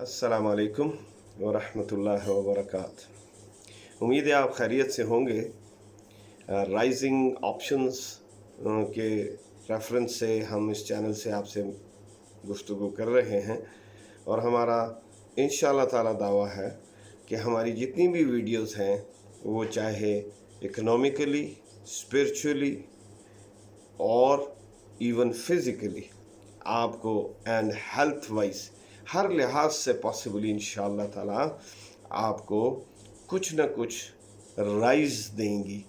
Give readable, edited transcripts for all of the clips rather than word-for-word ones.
अस्सलाम वालेकुम वरहमतुल्लाहि वबरकात। उम्मीद है आप खैरियत से होंगे। राइजिंग ऑप्शंस के रेफरेंस से हम इस चैनल से आपसे गुफ्तगू कर रहे हैं और हमारा इंशाअल्लाह ताला दावा है कि हमारी जितनी भी वीडियोस हैं वो चाहे इकोनॉमिकली, स्पिरिचुअली और इवन फिज़िकली आपको एंड हेल्थ वाइज हर लिहाज से पॉसिबली इंशाअल्लाह ताला आपको कुछ न कुछ राइज देंगी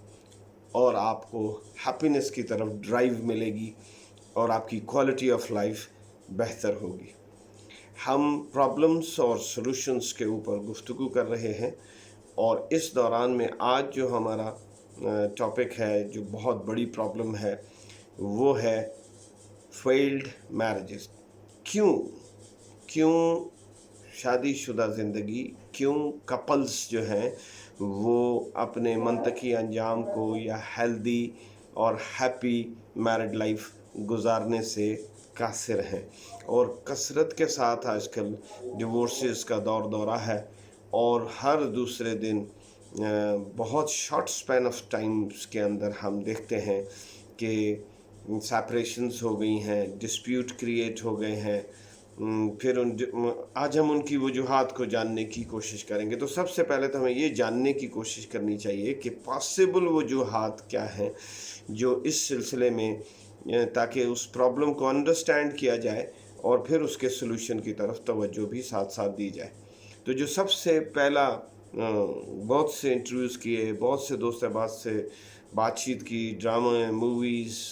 और आपको हैप्पीनेस की तरफ ड्राइव मिलेगी और आपकी क्वालिटी ऑफ लाइफ बेहतर होगी। हम प्रॉब्लम्स और सॉल्यूशंस के ऊपर गुफ्तगू कर रहे हैं और इस दौरान में आज जो हमारा टॉपिक है, जो बहुत बड़ी प्रॉब्लम है, वो है फेल्ड मैरिजेस। क्यों शादीशुदा ज़िंदगी, क्यों कपल्स जो हैं वो अपने मंतकी अंजाम को या हेल्दी और हैप्पी मैरिड लाइफ गुजारने से कासिर हैं। और कसरत के साथ आजकल डिवोर्सेस का दौरा है और हर दूसरे दिन बहुत शॉर्ट स्पैन ऑफ टाइम्स के अंदर हम देखते हैं कि सेपरेशंस हो गई हैं, डिस्प्यूट क्रिएट हो गए हैं। फिर आज हम उनकी वजूहात को जानने की कोशिश करेंगे। तो सबसे पहले तो हमें ये जानने की कोशिश करनी चाहिए कि पॉसिबल वजूहात क्या हैं जो इस सिलसिले में, ताकि उस प्रॉब्लम को अंडरस्टैंड किया जाए और फिर उसके सलूशन की तरफ तवज्जो भी साथ साथ दी जाए। तो जो सबसे पहला, बहुत से इंटरव्यूज़ किए, बहुत से दोस्त अहबाब से बातचीत की, ड्रामा, मूवीज़,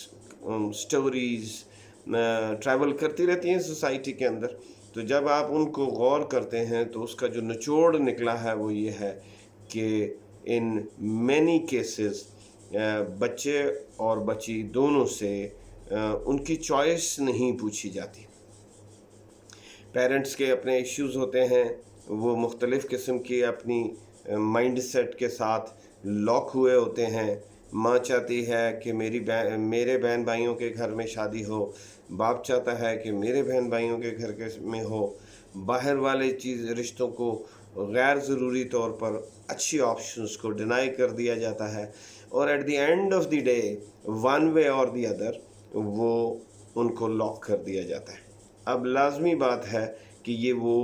स्टोरीज़ ट्रैवल करती रहती हैं सोसाइटी के अंदर। तो जब आप उनको गौर करते हैं तो उसका जो निचोड़ निकला है वो ये है कि इन मैनी केसेस बच्चे और बच्ची दोनों से उनकी चॉइस नहीं पूछी जाती। पेरेंट्स के अपने इश्यूज़ होते हैं, वो मुख्तलिफ़ किस्म की अपनी माइंड सेट के साथ लॉक हुए होते हैं। माँ चाहती है कि मेरे बहन भाइयों के घर में शादी हो, बाप चाहता है कि मेरे बहन भाइयों के घर के में हो। बाहर वाले रिश्तों को गैर ज़रूरी तौर पर अच्छी ऑप्शंस को डिनाई कर दिया जाता है और at the end of the day one way और द अदर वो उनको लॉक कर दिया जाता है। अब लाजमी बात है कि ये वो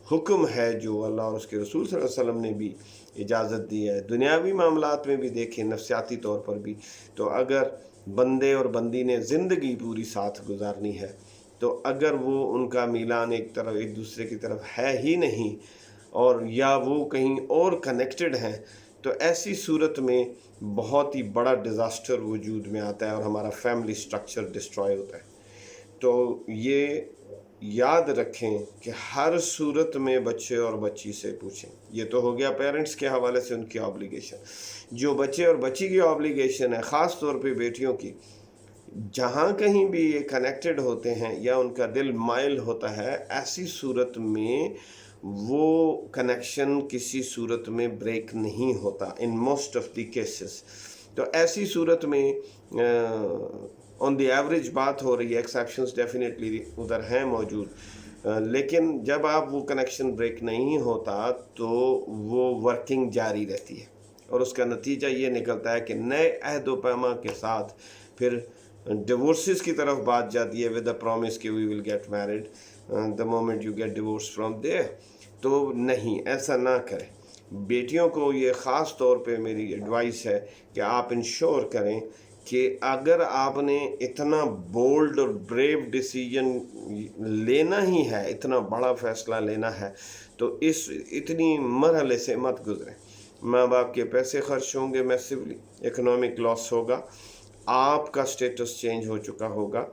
हुक्म है जो अल्लाह और उसके रसूल सल्लल्लाहु अलैहि वसल्लम ने भी इजाज़त दी है। दुनियावी मामलात में भी देखें, नफसियाती तौर पर भी, तो अगर बंदे और बंदी ने ज़िंदगी पूरी साथ गुजारनी है तो अगर वो उनका मिलान एक दूसरे की तरफ है ही नहीं और या वो कहीं और कनेक्टेड हैं, तो ऐसी सूरत में बहुत ही बड़ा डिज़ास्टर वजूद में आता है और हमारा फैमिली स्ट्रक्चर डिस्ट्रॉय होता है। तो ये याद रखें कि हर सूरत में बच्चे और बच्ची से पूछें। ये तो हो गया पेरेंट्स के हवाले से उनकी ऑब्लिगेशन। जो बच्चे और बच्ची की ऑब्लिगेशन है, ख़ास तौर पे बेटियों की, जहाँ कहीं भी ये कनेक्टेड होते हैं या उनका दिल माइल होता है, ऐसी सूरत में वो कनेक्शन किसी सूरत में ब्रेक नहीं होता in most of the cases. तो ऐसी सूरत में ऑन द एवरेज बात हो रही है, एक्सेप्शंस डेफिनेटली उधर हैं मौजूद, लेकिन जब आप वो कनेक्शन ब्रेक नहीं होता तो वो वर्किंग जारी रहती है और उसका नतीजा ये निकलता है कि नए अहद व पैमा के साथ फिर डिवोर्सेस की तरफ बात जाती है विद द प्रॉमिस कि we will get married the moment you get divorce from there. तो नहीं, ऐसा ना करें। बेटियों को ये ख़ास तौर पे मेरी एडवाइस है कि आप इंश्योर करें कि अगर आपने इतना बोल्ड और ब्रेव डिसीजन लेना ही है, इतना बड़ा फ़ैसला लेना है, तो इस इतनी मरहले से मत गुजरें। माँ बाप के पैसे खर्च होंगे मैसिवली, इकोनॉमिक लॉस होगा, आपका स्टेटस चेंज हो चुका होगा,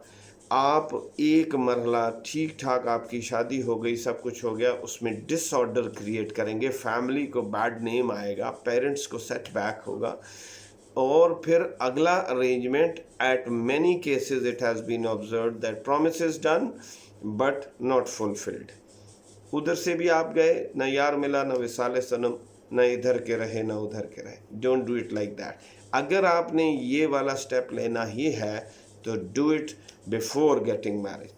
आप एक मरहला ठीक ठाक आपकी शादी हो गई, सब कुछ हो गया, उसमें डिसऑर्डर क्रिएट करेंगे, फैमिली को बैड नेम आएगा, पेरेंट्स को सेटबैक होगा और फिर अगला arrangement at many cases it has been observed that promises done but not fulfilled. उधर से भी आप गए, ना यार मिला, ना विसाल सनम, ना इधर के रहे ना उधर के रहे। Don't do it like that. अगर आपने ये वाला स्टेप लेना ही है तो do it before getting marriage.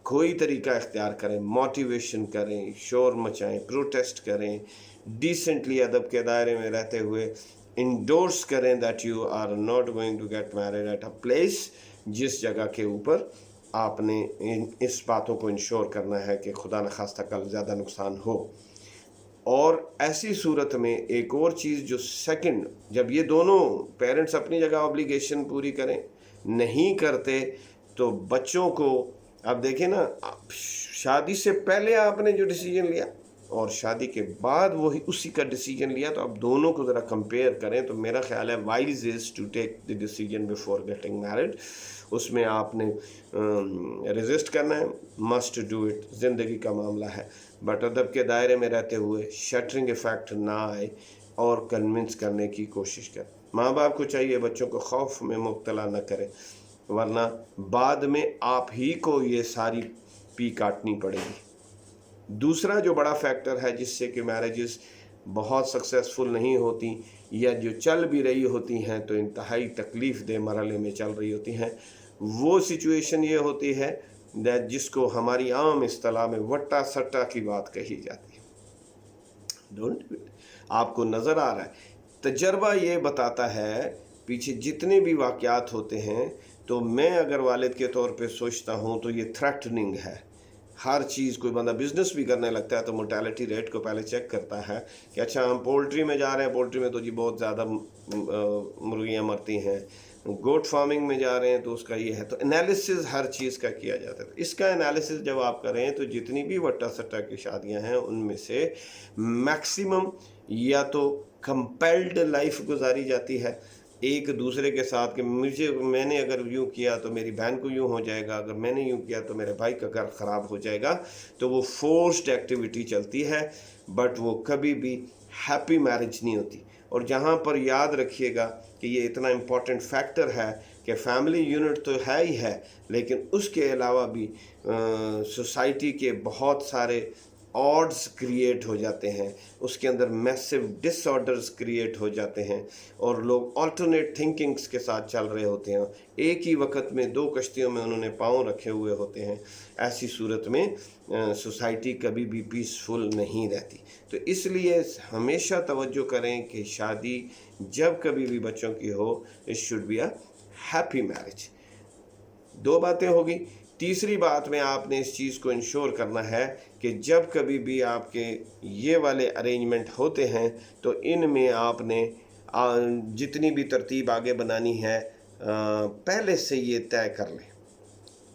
कोई तरीका इख्तियार करें, मोटिवेशन करें, शोर मचाएं, प्रोटेस्ट करें, डिसेंटली अदब के दायरे में रहते हुए इंडोर्स करें that you are not going to get married at a place जिस जगह के ऊपर आपने इस बातों को इंश्योर करना है कि खुदा न खास्ता कल ज़्यादा नुकसान हो। और ऐसी सूरत में एक और चीज़ जो सेकंड, जब ये दोनों पेरेंट्स अपनी जगह ऑब्लिगेशन पूरी करें, नहीं करते तो बच्चों को, अब देखें ना, शादी से पहले आपने जो डिसीजन लिया और शादी के बाद वही उसी का डिसीजन लिया, तो अब दोनों को ज़रा कंपेयर करें तो मेरा ख्याल है wise is to take the decision before getting married. उसमें आपने रेजिस्ट करना है, मस्ट डू इट, ज़िंदगी का मामला है, बट अदब के दायरे में रहते हुए शटरिंग इफ़ेक्ट ना आए और कन्विंस करने की कोशिश करें। माँ बाप को चाहिए बच्चों को खौफ में मुब्तला न करें, वरना बाद में आप ही को ये सारी पी काटनी पड़ेगी। दूसरा जो बड़ा फैक्टर है जिससे कि मैरिजेस बहुत सक्सेसफुल नहीं होती या जो चल भी रही होती हैं तो इंतहाई तकलीफ़ दे मरहले में चल रही होती हैं, वो सिचुएशन ये होती है दैट जिसको हमारी आम इस्तिलाह में वट्टा सट्टा की बात कही जाती है। डोंट, आपको नज़र आ रहा है, तजर्बा ये बताता है, पीछे जितने भी वाक़यात होते हैं, तो मैं अगर वालिद के तौर पे सोचता हूँ तो ये थ्रेटनिंग है। हर चीज़, कोई बंदा बिज़नेस भी करने लगता है तो मोर्टेलिटी रेट को पहले चेक करता है कि अच्छा हम पोल्ट्री में जा रहे हैं, पोल्ट्री में तो जी बहुत ज़्यादा मुर्गियाँ मरती हैं, गोट फार्मिंग में जा रहे हैं तो उसका ये है, तो एनालिसिस हर चीज़ का किया जाता है। तो इसका एनालिसिस जब आप करें तो जितनी भी वट्टा सट्टा की शादियां हैं उनमें से मैक्सिमम या तो कंपेल्ड लाइफ गुजारी जाती है एक दूसरे के साथ, कि मैंने अगर यूँ किया तो मेरी बहन को यूँ हो जाएगा, अगर मैंने यूँ किया तो मेरे भाई का घर ख़राब हो जाएगा, तो वो फोर्स्ड एक्टिविटी चलती है, बट वो कभी भी हैप्पी मैरिज नहीं होती। और जहाँ पर याद रखिएगा कि ये इतना इम्पॉर्टेंट फैक्टर है कि फैमिली यूनिट तो है ही है, लेकिन उसके अलावा भी सोसाइटी के बहुत सारे ऑड्स क्रिएट हो जाते हैं, उसके अंदर मैसिव डिसऑर्डर्स क्रिएट हो जाते हैं और लोग ऑल्टरनेट थिंकिंग्स के साथ चल रहे होते हैं, एक ही वक्त में दो कश्तियों में उन्होंने पाँव रखे हुए होते हैं। ऐसी सूरत में सोसाइटी कभी भी पीसफुल नहीं रहती। तो इसलिए हमेशा तवज्जो करें कि शादी जब कभी भी बच्चों की हो, it should be a happy marriage. दो बातें होगी। तीसरी बात में आपने इस चीज़ को इंश्योर करना है कि जब कभी भी आपके ये वाले अरेंजमेंट होते हैं तो इनमें आपने जितनी भी तरतीब आगे बनानी है पहले से ये तय कर लें,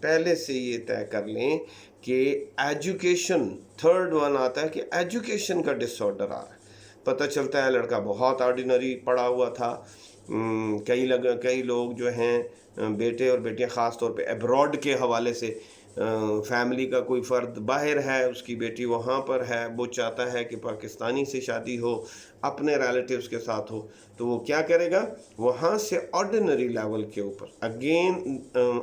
पहले से ये तय कर लें कि एजुकेशन, थर्ड वन आता है कि एजुकेशन का डिसऑर्डर आ रहा है। पता चलता है लड़का बहुत ऑर्डिनरी पढ़ा हुआ था, कई लोग जो हैं बेटे और बेटियां ख़ास तौर पे अब्रॉड के हवाले से, फैमिली का कोई फ़र्द बाहर है, उसकी बेटी वहाँ पर है, वो चाहता है कि पाकिस्तानी से शादी हो, अपने रिलेटिव्स के साथ हो, तो वो क्या करेगा, वहाँ से ऑर्डिनरी लेवल के ऊपर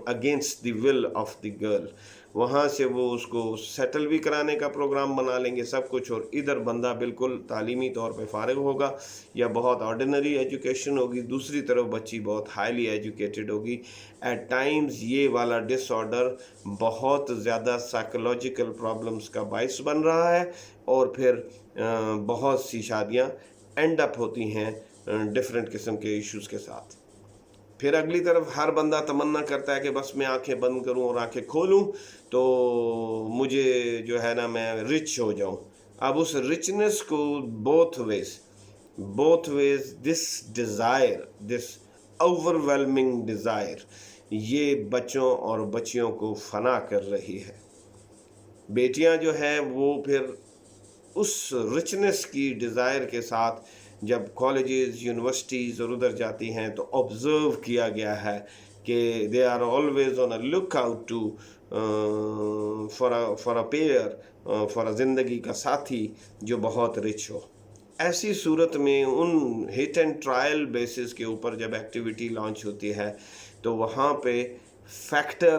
against the will of the girl, वहाँ से वो उसको सेटल भी कराने का प्रोग्राम बना लेंगे सब कुछ, और इधर बंदा बिल्कुल तालीमी तौर पे फारिग होगा या बहुत ऑर्डिनरी एजुकेशन होगी, दूसरी तरफ बच्ची बहुत हाईली एजुकेटेड होगी। एट टाइम्स ये वाला डिसऑर्डर बहुत ज़्यादा साइकोलॉजिकल प्रॉब्लम्स का बायस बन रहा है और फिर बहुत सी शादियाँ एंड अप होती हैं डिफरेंट किस्म के इश्यूज़ के साथ। फिर अगली तरफ हर बंदा तमन्ना करता है कि बस मैं आंखें बंद करूं और आंखें खोलूं तो मुझे जो है ना मैं रिच हो जाऊं। अब उस रिचनेस को both ways this desire, this overwhelming desire, ये बच्चों और बच्चियों को फना कर रही है। बेटियां जो हैं वो फिर उस रिचनेस की डिज़ायर के साथ जब कॉलेजेस, यूनिवर्सिटीज़ और उधर जाती हैं तो ऑब्ज़र्व किया गया है कि they are always on a look out to for a pair, for a ज़िंदगी का साथी जो बहुत रिच हो। ऐसी सूरत में उन हिट एंड ट्रायल बेसिस के ऊपर जब एक्टिविटी लॉन्च होती है तो वहाँ पे फैक्टर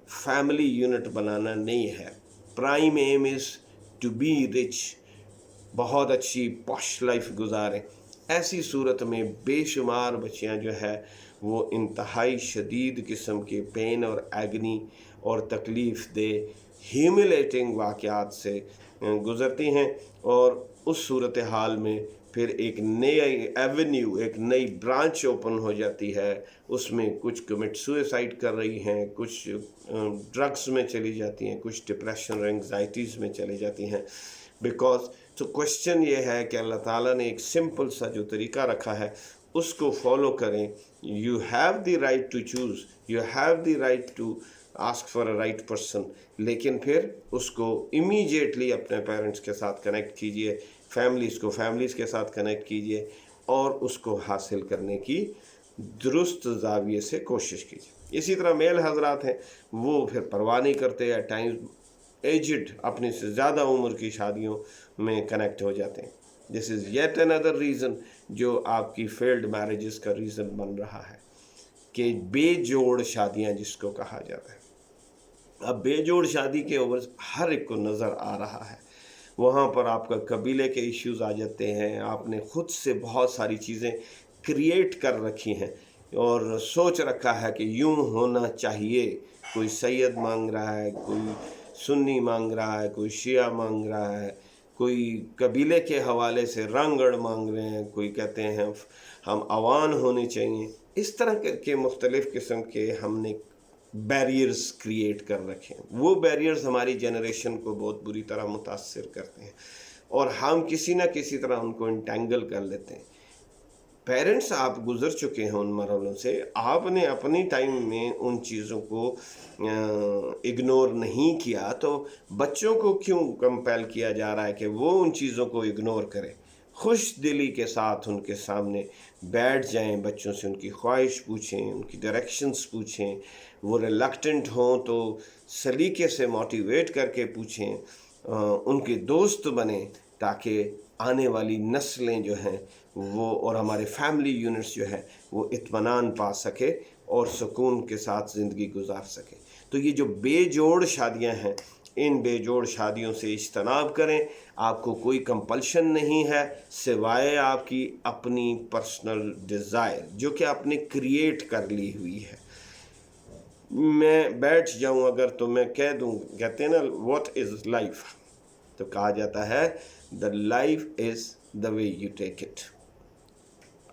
फैमिली यूनिट बनाना नहीं है। Prime aim is to be rich, बहुत अच्छी पॉश लाइफ गुजारें। ऐसी सूरत में बेशुमार बच्चियां जो है वो इंतहाई शदीद किस्म के पेन और एगनी और तकलीफ़ दे ह्यूमिलेटिंग वाक़यात से गुज़रती हैं, और उस सूरत हाल में फिर एक नई एवेन्यू, एक नई ब्रांच ओपन हो जाती है। उसमें कुछ कमिट सुसाइड कर रही हैं, कुछ ड्रग्स में चली जाती हैं, कुछ डिप्रेशन और एंग्जाइटीज़ में चली जाती हैं। बिकॉज तो क्वेश्चन ये है कि अल्लाह ताला ने एक सिंपल सा जो तरीका रखा है उसको फॉलो करें। You have the right to choose, you have the right to ask for a right person, लेकिन फिर उसको इमीडिएटली अपने पेरेंट्स के साथ कनेक्ट कीजिए, फैमिलीज़ के साथ कनेक्ट कीजिए, और उसको हासिल करने की दुरुस्त ज़ाविये से कोशिश कीजिए। इसी तरह मेल हजरात हैं, वो फिर परवाह नहीं करते, एट टाइम्स एजड, अपने से ज़्यादा उम्र की शादियों में कनेक्ट हो जाते हैं। This is yet another reason जो आपकी फेल्ड मैरिजेस का रीज़न बन रहा है, कि बेजोड़ शादियां जिसको कहा जाता है। अब बेजोड़ शादी के ओवर हर एक को नज़र आ रहा है, वहाँ पर आपका कबीले के इश्यूज आ जाते हैं, आपने खुद से बहुत सारी चीज़ें क्रिएट कर रखी हैं और सोच रखा है कि यूं होना चाहिए। कोई सैयद मांग रहा है, कोई सुन्नी मांग रहा है, कोई शिया मांग रहा है, कोई कबीले के हवाले से रंगड़ मांग रहे हैं, कोई कहते हैं हम अवान होने चाहिए। इस तरह के मुख्तलिफ़ किस्म के हमने बैरियर्स क्रिएट कर रखे हैं। वो बैरियर्स हमारी जनरेशन को बहुत बुरी तरह मुतासिर करते हैं, और हम किसी न किसी तरह उनको इंटेंगल कर लेते हैं। पेरेंट्स आप गुज़र चुके हैं उन मरहलों से, आपने अपनी टाइम में उन चीज़ों को इग्नोर नहीं किया, तो बच्चों को क्यों कंपेल किया जा रहा है कि वो उन चीज़ों को इग्नोर करें? खुश दिली के साथ उनके सामने बैठ जाएं, बच्चों से उनकी ख्वाहिश पूछें, उनकी डायरेक्शंस पूछें, वो रिलक्टेंट हों तो सलीके से मोटिवेट करके पूछें, उनके दोस्त बने, ताकि आने वाली नस्लें जो हैं वो और हमारे फैमिली यूनिट्स जो है वो इत्मीनान पा सके और सुकून के साथ ज़िंदगी गुजार सके। तो ये जो बेजोड़ शादियां हैं, इन बेजोड़ शादियों से इज्तनाब करें। आपको कोई कंपल्शन नहीं है सिवाय आपकी अपनी पर्सनल डिज़ायर जो कि आपने क्रिएट कर ली हुई है। मैं बैठ जाऊं अगर तो मैं कह दूं, कहते हैं ना व्हाट इज़ लाइफ, तो कहा जाता है the life is the way you take it.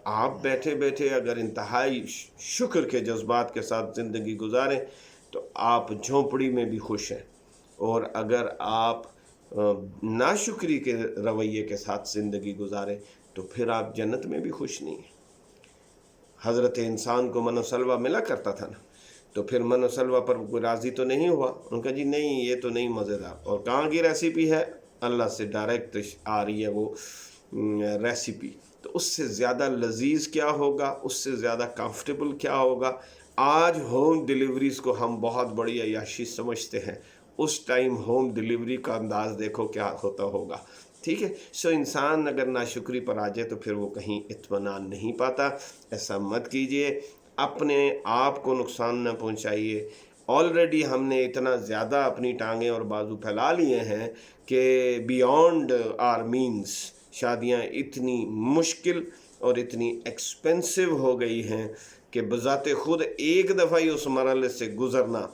आप बैठे बैठे अगर इंतहाई शुक्र के जज्बात के साथ ज़िंदगी गुजारें तो आप झोंपड़ी में भी खुश हैं, और अगर आप नाशुक्री के रवैये के साथ ज़िंदगी गुजारें तो फिर आप जन्नत में भी खुश नहीं हैं। हज़रत इंसान को मन सलवा मिला करता था ना, तो फिर मन सलवा पर कोई राज़ी तो नहीं हुआ, उनका जी नहीं ये तो नहीं मज़ेदार। और कहाँ की रेसिपी है? अल्लाह से डायरेक्ट आ रही है वो रेसिपी, तो उससे ज़्यादा लजीज क्या होगा, उससे ज़्यादा कंफर्टेबल क्या होगा। आज होम डिलीवरीज़ को हम बहुत बड़ी अय्याशी समझते हैं, उस टाइम होम डिलीवरी का अंदाज़ देखो क्या होता होगा। ठीक है, सो इंसान अगर नाशुक्री पर आ जाए तो फिर वो कहीं इत्मीनान नहीं पाता। ऐसा मत कीजिए, अपने आप को नुकसान न पहुंचाइए। ऑलरेडी हमने इतना ज़्यादा अपनी टांगें और बाजू फैला लिए हैं कि बियॉन्ड आर मीन्स शादियां इतनी मुश्किल और इतनी एक्सपेंसिव हो गई हैं कि बज़ाते ख़ुद एक दफ़ा ही उस मरहले से गुज़रना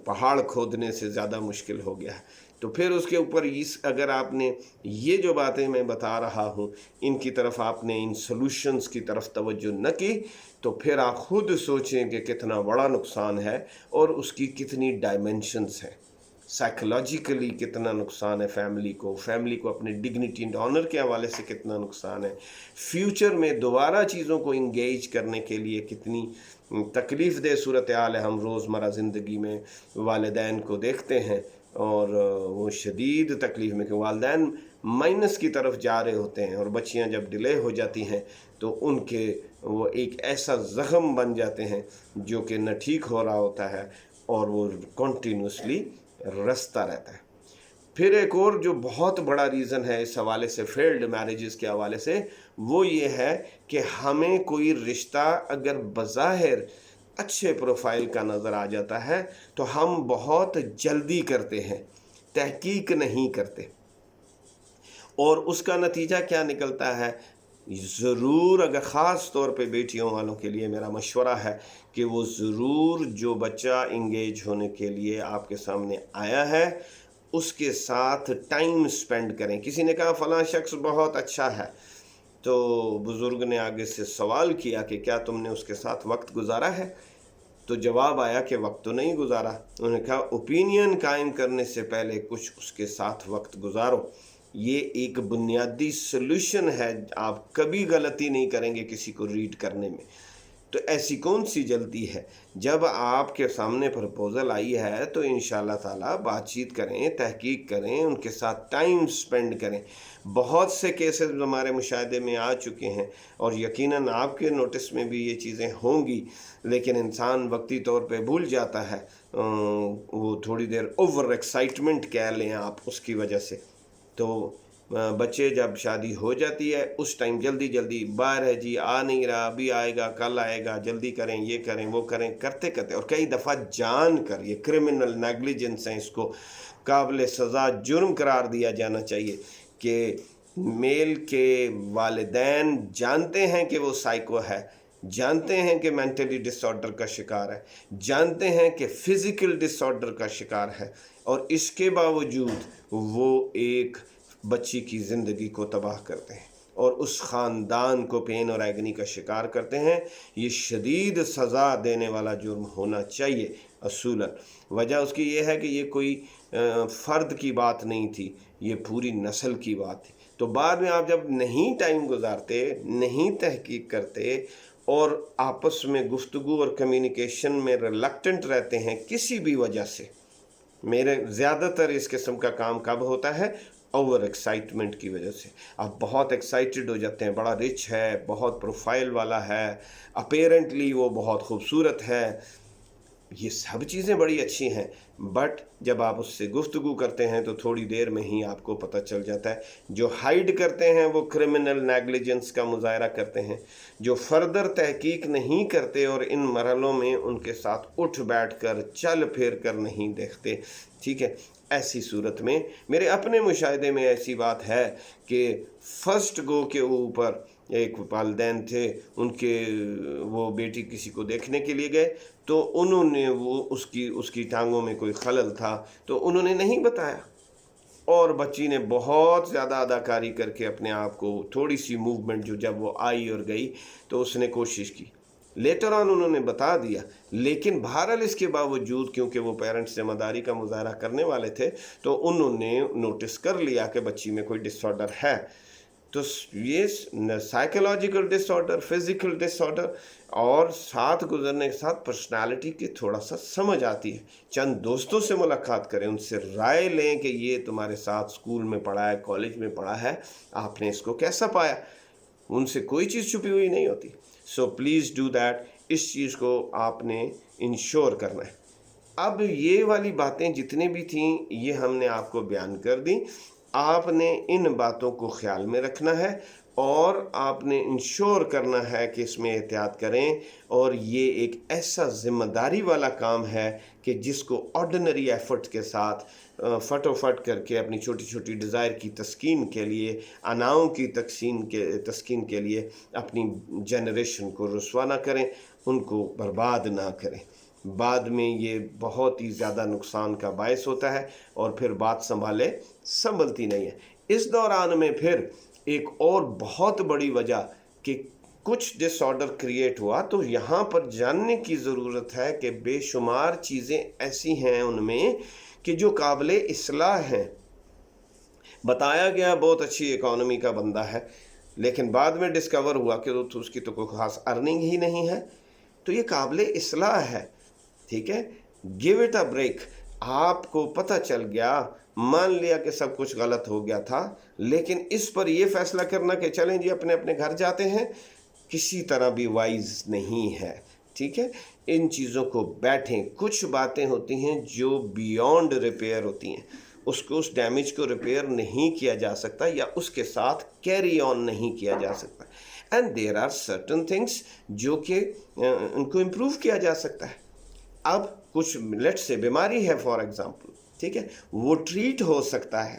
पहाड़ खोदने से ज़्यादा मुश्किल हो गया है। तो फिर उसके ऊपर इस अगर आपने ये जो बातें मैं बता रहा हूँ इनकी तरफ आपने इन सॉल्यूशंस की तरफ तवज्जो न की, तो फिर आप खुद सोचें कि कितना बड़ा नुकसान है और उसकी कितनी डायमेंशंस हैं। साइकोलॉजिकली कितना नुकसान है फैमिली को अपने डिग्निटी एंड ऑनर के हवाले से कितना नुकसान है, फ्यूचर में दोबारा चीज़ों को इंगेज करने के लिए कितनी तकलीफ़ दे सूरत हाल है। हम रोज़मर्रा ज़िंदगी में वालिदैन को देखते हैं और वो शदीद तकलीफ़ में कि वालिदैन माइनस की तरफ जा रहे होते हैं, और बच्चियां जब डिले हो जाती हैं तो उनके वो एक ऐसा ज़ख़म बन जाते हैं जो कि न ठीक हो रहा होता है और वो कॉन्टीन्यूसली रसता रहता है। फिर एक और जो बहुत बड़ा रीज़न है इस हवाले से फेल्ड मैरिजेस के हवाले से, वो ये है कि हमें कोई रिश्ता अगर बज़ाहिर अच्छे प्रोफाइल का नज़र आ जाता है तो हम बहुत जल्दी करते हैं, तहकीक नहीं करते, और उसका नतीजा क्या निकलता है? ضرور اگر خاص طور پہ بیٹیوں والوں کے لیے میرا مشورہ ہے کہ وہ ضرور جو بچہ انگیج ہونے کے لیے آپ کے سامنے آیا ہے اس کے ساتھ ٹائم سپینڈ کریں. کسی نے کہا فلاں شخص بہت اچھا ہے، تو بزرگ نے آگے سے سوال کیا کہ کیا تم نے اس کے ساتھ وقت گزارا ہے؟ تو جواب آیا کہ وقت تو نہیں گزارا. انہوں نے کہا اوپینین قائم کرنے سے پہلے کچھ اس کے ساتھ وقت گزارو. یہ ایک بنیادی سلوشن ہے، آپ کبھی غلطی نہیں کریں گے کسی کو ریڈ کرنے میں. تو ایسی کون سی جلدی ہے؟ جب آپ کے سامنے پرپوزل آئی ہے تو انشاءاللہ تعالیٰ بات چیت کریں، تحقیق کریں، ان کے ساتھ ٹائم سپینڈ کریں. بہت سے کیسز ہمارے مشاہدے میں آ چکے ہیں اور یقیناً آپ کے نوٹس میں بھی یہ چیزیں ہوں گی، لیکن انسان وقتی طور پہ بھول جاتا ہے. وہ تھوڑی دیر اوور ایکسائٹمنٹ کہہ لیں آپ اس کی وجہ سے. تو بچے جب شادی ہو جاتی ہے اس ٹائم جلدی جلدی باہر ہے جی، آ نہیں رہا، ابھی آئے گا، کل آئے گا، جلدی کریں، یہ کریں وہ کریں، کرتے کرتے اور کئی دفعہ جان کر، یہ کرمنل نیگلیجنس ہیں، اس کو قابل سزا جرم قرار دیا جانا چاہیے کہ میل کے والدین جانتے ہیں کہ وہ سائیکو ہے، جانتے ہیں کہ مینٹلی ڈس آرڈر کا شکار ہے، جانتے ہیں کہ فزیکل ڈس آرڈر کا شکار ہے، اور اس کے باوجود وہ ایک بچی کی زندگی کو تباہ کرتے ہیں اور اس خاندان کو پین اور ایگنی کا شکار کرتے ہیں. یہ شدید سزا دینے والا جرم ہونا چاہیے اصولاً. وجہ اس کی یہ ہے کہ یہ کوئی فرد کی بات نہیں تھی، یہ پوری نسل کی بات تھی. تو بعد میں آپ جب نہیں ٹائم گزارتے، نہیں تحقیق کرتے اور آپس میں گفتگو اور کمیونیکیشن میں ریلکٹنٹ رہتے ہیں کسی بھی وجہ سے، میرے زیادہ تر اس قسم کا کام کب ہوتا ہے؟ اوور ایکسائٹمنٹ کی وجہ سے. آپ بہت ایکسائٹڈ ہو جاتے ہیں، بڑا رچ ہے، بہت پروفائل والا ہے، اپیرنٹلی وہ بہت خوبصورت ہے، یہ سب چیزیں بڑی اچھی ہیں، بٹ جب آپ اس سے گفتگو کرتے ہیں تو تھوڑی دیر میں ہی آپ کو پتہ چل جاتا ہے. جو ہائیڈ کرتے ہیں وہ کرمنل نیگلیجنس کا مظاہرہ کرتے ہیں، جو فردر تحقیق نہیں کرتے اور ان مرحلوں میں ان کے ساتھ اٹھ بیٹھ کر چل پھر کر نہیں دیکھتے. ٹھیک ہے، ایسی صورت میں میرے اپنے مشاہدے میں ایسی بات ہے کہ فرسٹ گو کے اوپر ایک والدین تھے، ان کے وہ بیٹی کسی کو دیکھنے کے لیے گئے تو انہوں نے وہ اس کی ٹانگوں میں کوئی خلل تھا تو انہوں نے نہیں بتایا، اور بچی نے بہت زیادہ اداکاری کر کے اپنے آپ کو تھوڑی سی موومنٹ جو جب وہ آئی اور گئی تو اس نے کوشش کی، لیٹر آن انہوں نے بتا دیا. لیکن بہرحال اس کے باوجود کیونکہ وہ پیرنٹس ذمہ داری کا مظاہرہ کرنے والے تھے تو انہوں نے نوٹس کر لیا کہ بچی میں کوئی ڈس آرڈر ہے. تو یہ سائیکولوجیکل ڈس آرڈر، فزیکل ڈس آرڈر اور ساتھ گزرنے کے ساتھ پرسنالٹی کی تھوڑا سا سمجھ آتی ہے. چند دوستوں سے ملاقات کریں، ان سے رائے لیں کہ یہ تمہارے ساتھ اسکول میں پڑھا ہے، کالج میں پڑھا ہے، آپ نے اس کو کیسا پایا؟ ان سے کوئی چیز چھپی ہوئی نہیں ہوتی. So please do that. اس چیز کو آپ نے انشور کرنا ہے. اب یہ والی باتیں جتنی بھی تھیں یہ ہم نے آپ کو بیان کر دیں. آپ نے ان باتوں کو خیال میں رکھنا ہے اور آپ نے انشور کرنا ہے کہ اس میں احتیاط کریں. اور یہ ایک ایسا ذمہ داری والا کام ہے کہ جس کو آرڈنری ایفرٹ کے ساتھ فٹوفٹ کر کے اپنی چھوٹی چھوٹی ڈیزائر کی تسکین کے لیے، اناؤں کی تسکین کے لیے اپنی جنریشن کو رسوا نہ کریں، ان کو برباد نہ کریں. بعد میں یہ بہت ہی زیادہ نقصان کا باعث ہوتا ہے اور پھر بات سنبھلتی نہیں ہے. اس دوران میں پھر ایک اور بہت بڑی وجہ کہ کچھ ڈس آرڈر کریٹ ہوا، تو یہاں پر جاننے کی ضرورت ہے کہ بے شمار چیزیں ایسی ہیں ان میں کہ جو قابل اصلاح ہیں. بتایا گیا بہت اچھی اکانومی کا بندہ ہے، لیکن بعد میں ڈسکور ہوا کہ اس کی تو کوئی خاص ارننگ ہی نہیں ہے، تو یہ قابل اصلاح ہے. ٹھیک ہے، گیو اٹ اے بریک. آپ کو پتہ چل گیا، مان لیا کہ سب کچھ غلط ہو گیا تھا، لیکن اس پر یہ فیصلہ کرنا کہ چلیں جی اپنے اپنے گھر جاتے ہیں، کسی طرح بھی وائز نہیں ہے. ٹھیک ہے، ان چیزوں کو بیٹھیں. کچھ باتیں ہوتی ہیں جو بیونڈ ریپیئر ہوتی ہیں، اس ڈیمیج کو ریپیئر نہیں کیا جا سکتا یا اس کے ساتھ کیری آن نہیں کیا جا سکتا. And there are certain things جو کہ ان کو امپروو کیا جا سکتا ہے. اب کچھ لیٹ سے بیماری ہے فار ایگزامپل، ٹھیک ہے، وہ ٹریٹ ہو سکتا ہے،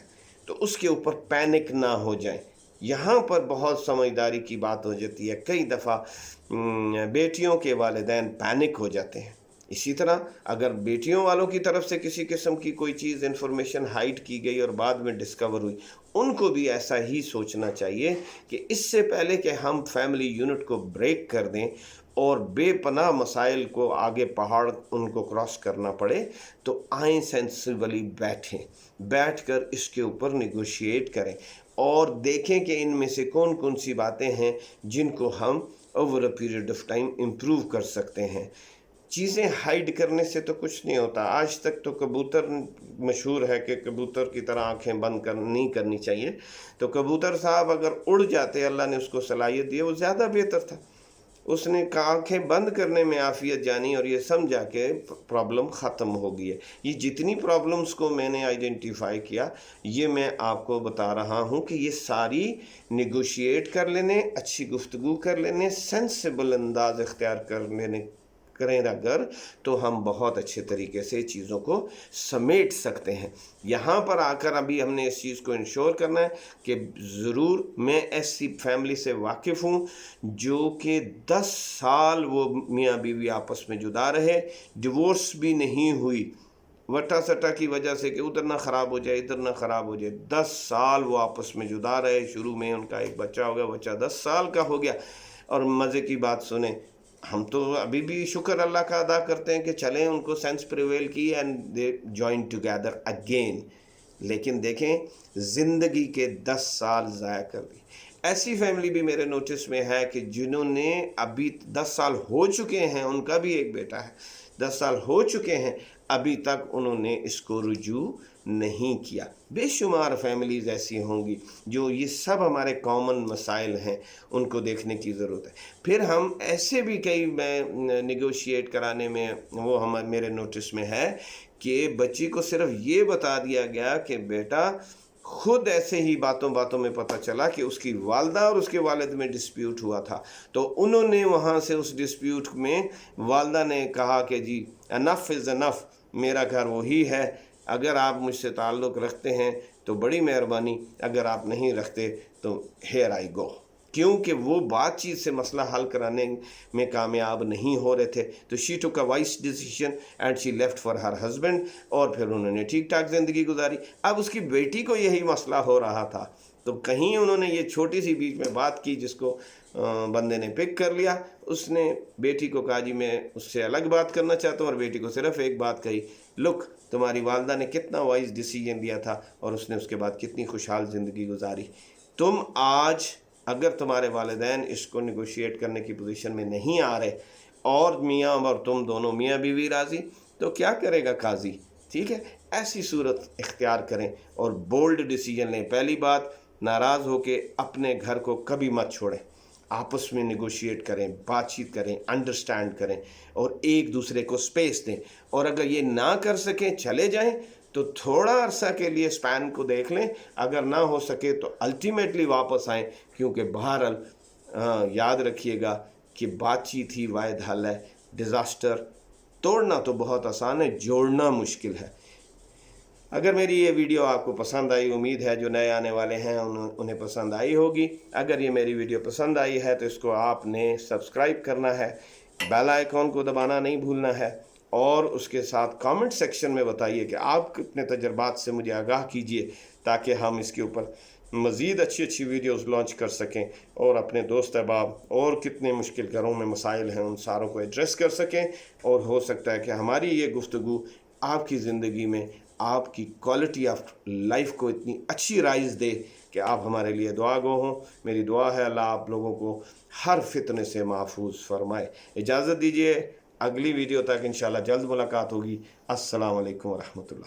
تو اس کے اوپر پینک نہ ہو جائیں. यहाँ पर बहुत समझदारी की बात हो जाती है। कई दफ़ा बेटियों के वालिदैन पैनिक हो जाते हैं। इसी तरह अगर बेटियों वालों की तरफ से किसी किस्म की कोई चीज़ इन्फॉर्मेशन हाइड की गई और बाद में डिस्कवर हुई, उनको भी ऐसा ही सोचना चाहिए कि इससे पहले कि हम फैमिली यूनिट को ब्रेक कर दें और बेपनाह मसाइल को आगे पहाड़ उनको क्रॉस करना पड़े, तो आएँ सेंसिबली बैठकर इसके ऊपर नेगोशिएट करें और देखें कि इनमें से कौन कौन सी बातें हैं जिनको हम over a period of time improve कर सकते हैं। चीज़ें हाइड करने से तो कुछ नहीं होता। आज तक तो कबूतर मशहूर है कि कबूतर की तरह आंखें बंद नहीं करनी चाहिए। तो कबूतर साहब अगर उड़ जाते, अल्लाह ने उसको सलाहियत दी, वो ज़्यादा बेहतर था। उसने आंखें बंद करने में आफियत जानी और ये समझा कि प्रॉब्लम ख़त्म हो गई है। ये जितनी प्रॉब्लम्स को मैंने आइडेंटिफाई किया, ये मैं आपको बता रहा हूँ कि ये सारी नेगोशिएट कर लेने, अच्छी गुफ्तगू कर लेने, सेंसिबल अंदाज इख्तियार कर लेने करें अगर, तो हम बहुत अच्छे तरीके से चीज़ों को समेट सकते हैं। यहाँ पर आकर अभी हमने इस चीज़ को इंश्योर करना है कि ज़रूर मैं ऐसी फैमिली से वाकिफ़ हूँ जो कि 10 साल वो मियाँ बीवी आपस में जुदा रहे, डिवोर्स भी नहीं हुई, वटा सटा की वजह से कि उधर ना ख़राब हो जाए इधर ना ख़राब हो जाए। 10 साल वो आपस में जुदा रहे। शुरू में उनका एक बच्चा हो गया, बच्चा 10 साल का हो गया। और मज़े की बात सुने, हम तो अभी भी शुक्र अल्लाह का अदा करते हैं कि चलें, उनको सेंस प्रिवेल की and they join together again. लेकिन देखें, ज़िंदगी के 10 साल ज़ाया कर दी। ऐसी फैमिली भी मेरे नोटिस में है कि जिन्होंने अभी 10 साल हो चुके हैं, उनका भी एक बेटा है, 10 साल हो चुके हैं, अभी तक उन्होंने इसको रुजू नहीं किया। बेशुमार फैमिलीज़ ऐसी होंगी जो ये सब हमारे कॉमन मसाइल हैं, उनको देखने की ज़रूरत है। फिर हम ऐसे भी कई नेगोशिएट कराने में वो हम मेरे नोटिस में है कि बच्ची को सिर्फ ये बता दिया गया कि बेटा, खुद ऐसे ही बातों बातों में पता चला कि उसकी वालदा और उसके वालिद में डिस्प्यूट हुआ था, तो उन्होंने वहाँ से उस डिस्प्यूट में वालदा ने कहा कि जी अनफ़ इज़ अनफ़, मेरा घर वही है, अगर आप मुझसे ताल्लुक़ रखते हैं तो बड़ी मेहरबानी, अगर आप नहीं रखते तो हेयर आई गो। क्योंकि वो बातचीत से मसला हल कराने में कामयाब नहीं हो रहे थे, तो she took a vice decision and she left for her husband, और फिर उन्होंने ठीक ठाक ज़िंदगी गुजारी। अब उसकी बेटी को यही मसला हो रहा था, तो कहीं उन्होंने ये छोटी सी बीच में बात की जिसको बंदे ने पिक कर लिया। उसने बेटी को कहा जी मैं उससे अलग बात करना चाहता हूँ, और बेटी को सिर्फ एक बात कही, लुक, तुम्हारी वालदा ने कितना वाइज डिसीजन लिया था और उसने उसके बाद कितनी खुशहाल ज़िंदगी गुजारी। तुम आज अगर तुम्हारे वालिदैन इसको नेगोशिएट करने की पोजीशन में नहीं आ रहे और मियाँ और तुम दोनों मियाँ बीवी राज़ी, तो क्या करेगा काजी? ठीक है, ऐसी सूरत इख्तियार करें और बोल्ड डिसीजन लें। पहली बात, नाराज़ होके अपने घर को कभी मत छोड़ें, आपस में नेगोशिएट करें, बातचीत करें, अंडरस्टैंड करें और एक दूसरे को स्पेस दें। और अगर ये ना कर सकें, चले जाएं, तो थोड़ा अरसा के लिए स्पैन को देख लें, अगर ना हो सके तो अल्टीमेटली वापस आएँ, क्योंकि बहरहाल याद रखिएगा कि बातचीत ही वाहिद हल है। डिज़ास्टर तोड़ना तो बहुत आसान है, जोड़ना मुश्किल है। अगर मेरी ये वीडियो आपको पसंद आई, उम्मीद है जो नए आने वाले हैं उन्हें पसंद आई होगी। अगर ये मेरी वीडियो पसंद आई है तो इसको आपने सब्सक्राइब करना है, बेल आइकॉन को दबाना नहीं भूलना है, और उसके साथ कमेंट सेक्शन में बताइए कि आप कितने तजर्बात से मुझे आगाह कीजिए, ताकि हम इसके ऊपर मज़ीद अच्छी वीडियोस लॉन्च कर सकें और अपने दोस्त अहबाब और कितने मुश्किल घरों में मसाइल हैं उन सारों को एड्रेस कर सकें। और हो सकता है कि हमारी ये गुफ्तगू आपकी ज़िंदगी में आपकी क्वालिटी ऑफ लाइफ को इतनी अच्छी राइज़ दे कि आप हमारे लिए दुआ गो हों। मेरी दुआ है अल्लाह आप लोगों को हर फितने से महफूज फरमाए। इजाज़त दीजिए, अगली वीडियो तक इंशाल्लाह जल्द मुलाकात होगी। अस्सलाम वालेकुम व रहमतुल्लाह।